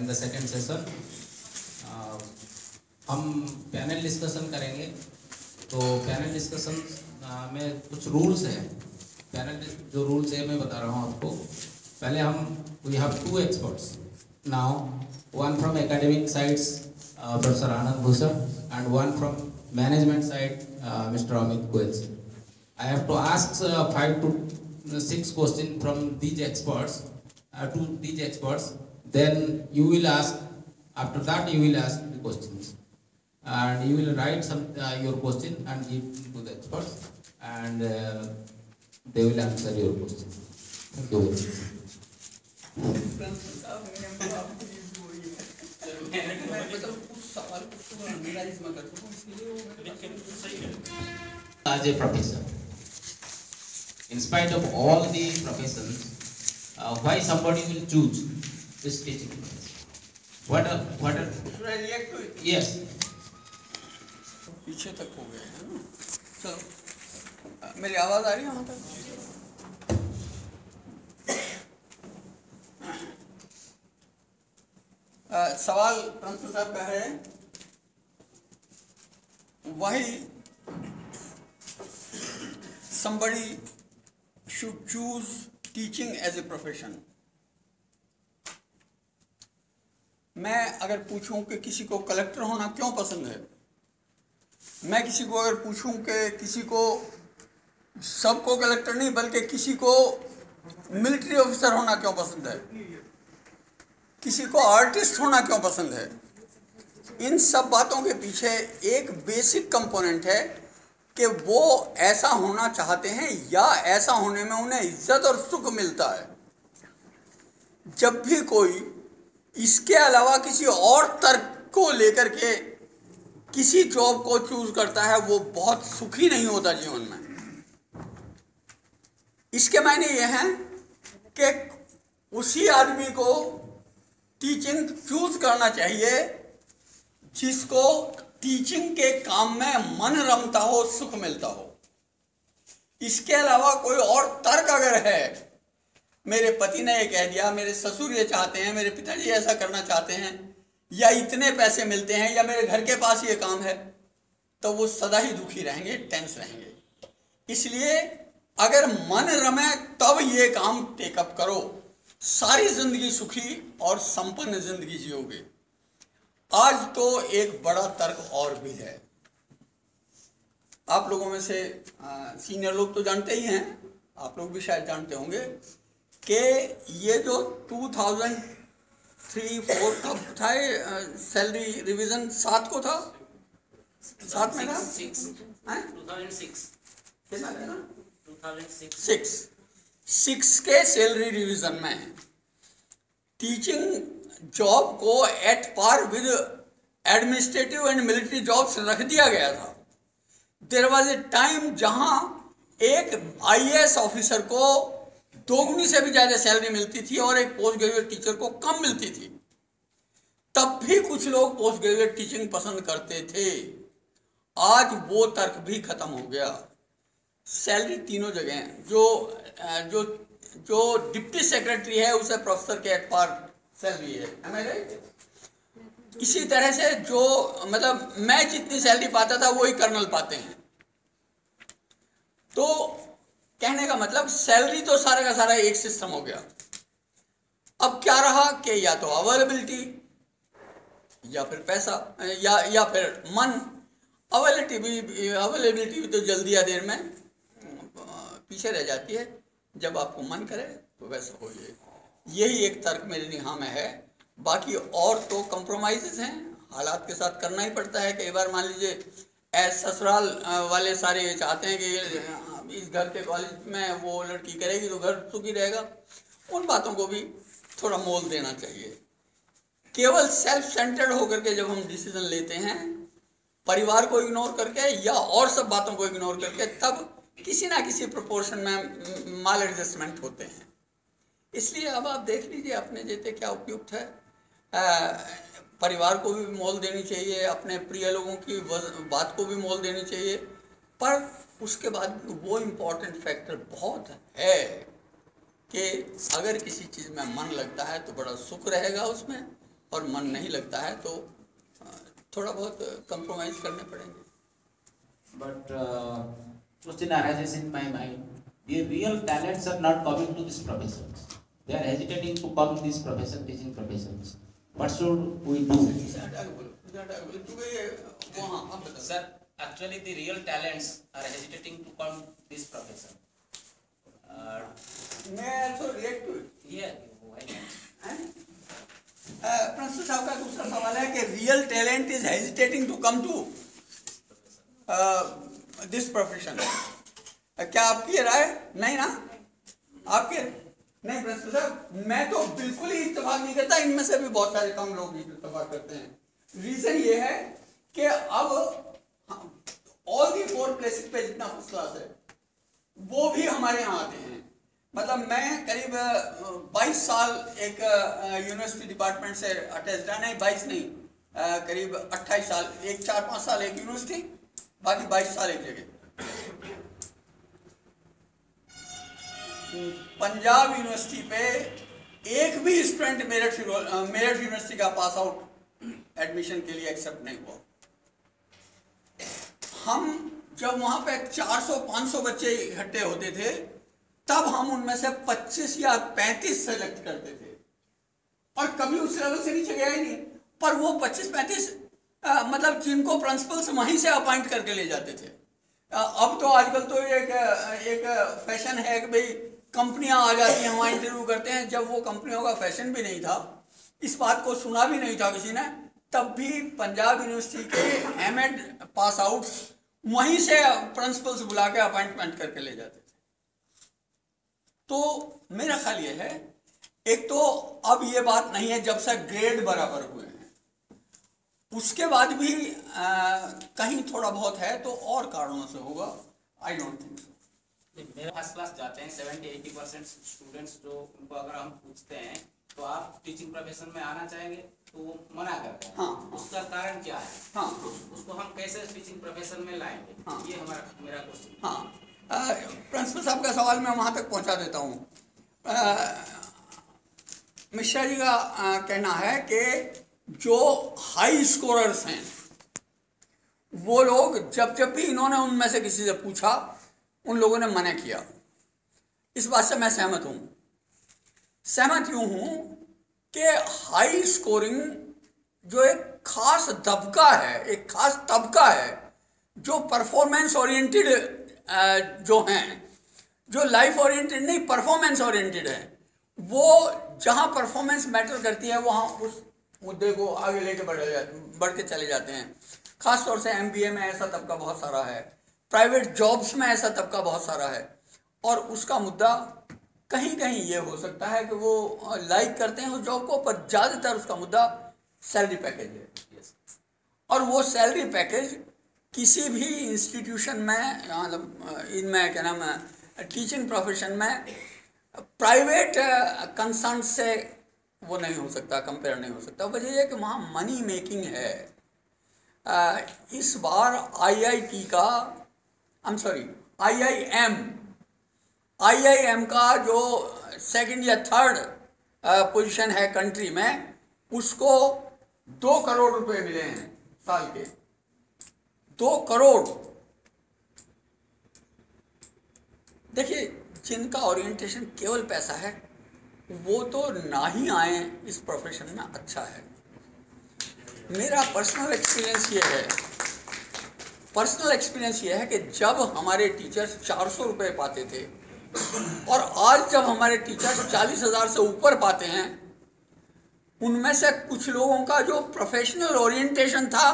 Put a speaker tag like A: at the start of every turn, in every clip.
A: in the second session. हम panel discussion करेंगे। तो पैनल डिस्कशन में कुछ रूल्स हैं। पैनल जो रूल्स है मैं बता रहा हूँ आपको। पहले हम we have two experts now, one from academic sides Professor Anand Bhushan and one from management side Mr. Amit Goel. I have to ask 5 to 6 questions from these experts to these experts. Then you will ask. After that you will ask the questions, and you will write some your question and give to the experts, and they will answer your question. Thank you. As a professor, in spite of all the professions, why somebody will choose this teaching? What are
B: should I react to it?
A: Yes.
B: पीछे तक हो गए हैं ना। चलो, मेरी आवाज आ रही है वहाँ तक? सवाल प्रिंसिपल साहब का है, why somebody should choose teaching as a profession? मैं अगर पूछूं कि किसी को कलेक्टर होना क्यों पसंद है, मैं किसी को अगर पूछूं कि किसी को, सबको कलेक्टर नहीं बल्कि किसी को मिलिट्री ऑफिसर होना क्यों पसंद है, किसी को आर्टिस्ट होना क्यों पसंद है, इन सब बातों के पीछे एक बेसिक कंपोनेंट है कि वो ऐसा होना चाहते हैं या ऐसा होने में उन्हें इज्जत और सुख मिलता है। जब भी कोई इसके अलावा किसी और तर्क को लेकर के किसी जॉब को चूज करता है, वो बहुत सुखी नहीं होता जीवन में। इसके मायने ये हैं कि उसी आदमी को टीचिंग चूज करना चाहिए जिसको टीचिंग के काम में मन रमता हो, सुख मिलता हो। इसके अलावा कोई और तर्क अगर है, मेरे पति ने ये कह दिया, मेरे ससुर ये चाहते हैं, मेरे पिताजी ऐसा करना चाहते हैं, या इतने पैसे मिलते हैं, या मेरे घर के पास ये काम है, तो वो सदा ही दुखी रहेंगे, टेंस रहेंगे। इसलिए अगर मन रमे तब ये काम टेकअप करो, सारी जिंदगी सुखी और संपन्न जिंदगी जियोगे। आज तो एक बड़ा तर्क और भी है। आप लोगों में से सीनियर लोग तो जानते ही हैं, आप लोग भी शायद जानते होंगे कि ये जो 2003-04 कब था, सैलरी रिवीजन 7 को था, 7 में था, 2006 के सैलरी रिवीजन में टीचिंग जॉब को at par with administrative and military jobs रख दिया गया था। देयर वाज ए टाइम जहां एक IAS ऑफिसर को 2 गुनी से भी ज्यादा सैलरी मिलती थी और एक पोस्ट ग्रेजुएट टीचर को कम मिलती थी। तब भी कुछ लोग पोस्ट ग्रेजुएट टीचिंग पसंद करते थे। आज वो तर्क भी खत्म हो गया। सैलरी तीनों जगह हैं। जो डिप्टी सेक्रेटरी है उसे प्रोफेसर के एट पार सैलरी है, am I right? इसी तरह से जो मतलब मैं जितनी सैलरी पाता था वही कर्नल पाते हैं। तो कहने का मतलब सैलरी तो सारा का सारा एक सिस्टम हो गया। अब क्या रहा कि या तो अवेलेबिलिटी या फिर पैसा या फिर मन। अवेलेबिलिटी भी तो जल्दी या देर में पीछे रह जाती है। जब आपको मन करे तो वैसा हो जाए। यही एक तर्क मेरे निगाह में है। बाकी और तो कंप्रोमाइजेस हैं, हालात के साथ करना ही पड़ता है। कई बार मान लीजिए ससुराल वाले सारे ये चाहते हैं कि इस घर के कॉलेज में वो लड़की करेगी तो घर सुखी रहेगा। उन बातों को भी थोड़ा मोल देना चाहिए। केवल सेल्फ सेंटर्ड होकर के जब हम डिसीजन लेते हैं, परिवार को इग्नोर करके या और सब बातों को इग्नोर करके, तब किसी ना किसी प्रोपोर्शन में माल एडजस्टमेंट होते हैं। इसलिए अब आप देख लीजिए अपने जेते क्या उपयुक्त है। परिवार को भी मोल देनी चाहिए, अपने प्रिय लोगों की बात को भी मोल देनी चाहिए। पर उसके बाद वो इम्पोर्टेंट फैक्टर बहुत है कि अगर किसी चीज़ में मन लगता है तो बड़ा सुख रहेगा उसमें, और मन नहीं लगता है तो थोड़ा बहुत कंप्रोमाइज करने पड़ेंगे.
A: But question arises in my mind. The real talents are not coming to these professions. They are hesitating to come to these profession, teaching professions. What should we do? Sir, actually the real talents are hesitating to come this profession.
B: May I also react to it?
A: Yeah, why not?
B: Principal साहब का दूसरा सवाल है कि real talent is hesitating to come to this profession. क्या आपकी ये राय? नहीं ना, आपके नहीं प्रिंसिपल साहब, मैं तो बिल्कुल ही इत्तेफाक नहीं करता. इनमें से भी बहुत सारे कम लोग भी इत्तेफाक करते हैं. रीजन ये है कि अब ऑल दी 4 प्लेसेस पे जितना फर्स्ट क्लास है वो भी हमारे यहाँ आते हैं. मतलब मैं करीब 22 साल एक यूनिवर्सिटी डिपार्टमेंट से अटैच रहा. नहीं 22 नहीं, करीब 28 साल, एक 4-5 साल एक यूनिवर्सिटी, बाकी 22 साल एक जगह. पंजाब यूनिवर्सिटी पे एक भी स्टूडेंट मेरठ यूनिवर्सिटी का पास आउट एडमिशन के लिए एक्सेप्ट नहीं हुआ. हम जब वहां पे 400-500 बच्चे इकट्ठे होते थे तब हम उनमें से 25 या 35 सेलेक्ट करते थे और कभी उस लेवल से नीचे गया ही नहीं. पर वो 25-35 मतलब जिनको प्रिंसिपल्स वहीं से अपॉइंट करके ले जाते थे. अब तो आजकल तो एक फैशन है कि भाई कंपनियां आ जाती हैं वहाँ इंटरव्यू करते हैं. जब वो कंपनियों का फैशन भी नहीं था, इस बात को सुना भी नहीं था किसी ने, तब भी पंजाब यूनिवर्सिटी के एमएड पास आउट्स वहीं से प्रिंसिपल्स बुला के अपॉइंटमेंट करके ले जाते थे. तो मेरा ख्याल ये है, एक तो अब ये बात नहीं है जब से ग्रेड बराबर हुए हैं, उसके बाद भी कहीं थोड़ा बहुत है तो और कारणों से होगा. I don't think so.
A: मेरे फर्स्ट क्लास जाते हैं 70-80% स्टूडेंट्स, जो उनको अगर हम पूछते हैं तो आप टीचिंग प्रोफेशन में आना चाहेंगे तो वो मना करते हैं.
B: हाँ.
A: उसका कारण क्या है?
B: हाँ.
A: उसको हम कैसे टीचिंग प्रोफेशन में लाएंगे?
B: हाँ.
A: ये मेरा क्वेश्चन.
B: हाँ, प्रिंसिपल साहब का सवाल मैं वहाँ तक पहुँचा देता हूँ. मिश्रा जी का कहना है कि जो हाई स्कोरर्स हैं वो लोग जब भी इन्होंने उनमें से किसी से पूछा उन लोगों ने मना किया. इस बात से मैं सहमत हूँ. सहमत यूँ हूँ कि हाई स्कोरिंग जो एक खास तबका है, एक खास तबका है जो परफॉर्मेंस ओरिएंटेड जो हैं, जो लाइफ ओरिएंटेड नहीं परफॉर्मेंस ओरिएंटेड है, वो जहाँ परफॉर्मेंस मैटर करती है वहाँ उस मुद्दे को आगे लेके बढ़ के चले जाते हैं. खास तौर से एमबीए में ऐसा तबका बहुत सारा है, प्राइवेट जॉब्स में ऐसा तबका बहुत सारा है, और उसका मुद्दा कहीं कहीं ये हो सकता है कि वो लाइक करते हैं उस जॉब को, पर ज़्यादातर उसका मुद्दा सैलरी पैकेज है. और वो सैलरी पैकेज किसी भी इंस्टीट्यूशन में, मतलब इनमें क्या नाम है टीचिंग प्रोफेशन में, प्राइवेट कंसर्न से वो नहीं हो सकता, कंपेयर नहीं हो सकता. वजह यह कि वहाँ मनी मेकिंग है. इस बार आईआईटी का आईआईएम का जो 2nd या 3rd पोजीशन है कंट्री में, उसको 2 करोड़ रुपए मिले हैं साल के. 2 करोड़. देखिए, जिनका ओरिएंटेशन केवल पैसा है वो तो ना ही आए इस प्रोफेशन में, अच्छा है. मेरा पर्सनल एक्सपीरियंस ये है कि जब हमारे टीचर्स 400 रुपये पाते थे और आज जब हमारे टीचर्स 40,000 से ऊपर पाते हैं, उनमें से कुछ लोगों का जो प्रोफेशनल ओरिएंटेशन था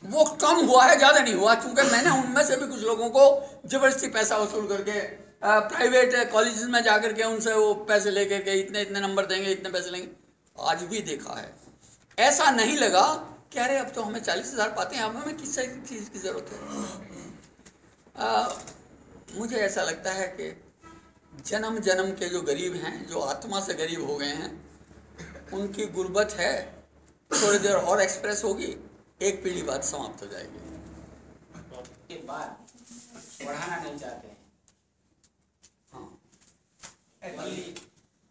B: वो कम हुआ है, ज़्यादा नहीं हुआ. चूँकि मैंने उनमें से भी कुछ लोगों को ज़बरदस्ती पैसा वसूल करके प्राइवेट कॉलेजेस में जाकर के उनसे वो पैसे लेकर के इतने नंबर देंगे, इतने पैसे लेंगे, आज भी देखा है. ऐसा नहीं लगा कि अरे अब तो हमें 40,000 पाते हैं, अब हमें किस चीज़ की ज़रूरत है. मुझे ऐसा लगता है कि जन्म जन्म के जो गरीब हैं, जो आत्मा से गरीब हो गए हैं, उनकी गुर्बत है, थोड़ी देर और एक्सप्रेस होगी, एक पीढ़ी बाद समाप्त हो जाएगी.
A: के बाद पढ़ाना नहीं चाहते हैं.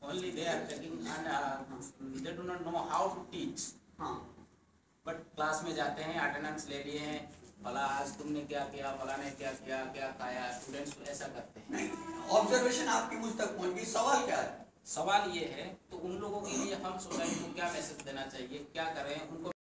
A: Only they are taking and they do not know how to teach. Class में जाते हैं, अटेंडेंस ले लिए हैं, फला आज तुमने क्या किया, फला ने क्या किया, क्या खाया, स्टूडेंट्स ऐसा करते हैं।
B: नहीं, ऑब्जर्वेशन आपकी मुझ तक पहुंच गई, सवाल क्या है?
A: सवाल ये है तो उन लोगों के लिए हम सोसाइटी को क्या मैसेज देना चाहिए, क्या करें उनको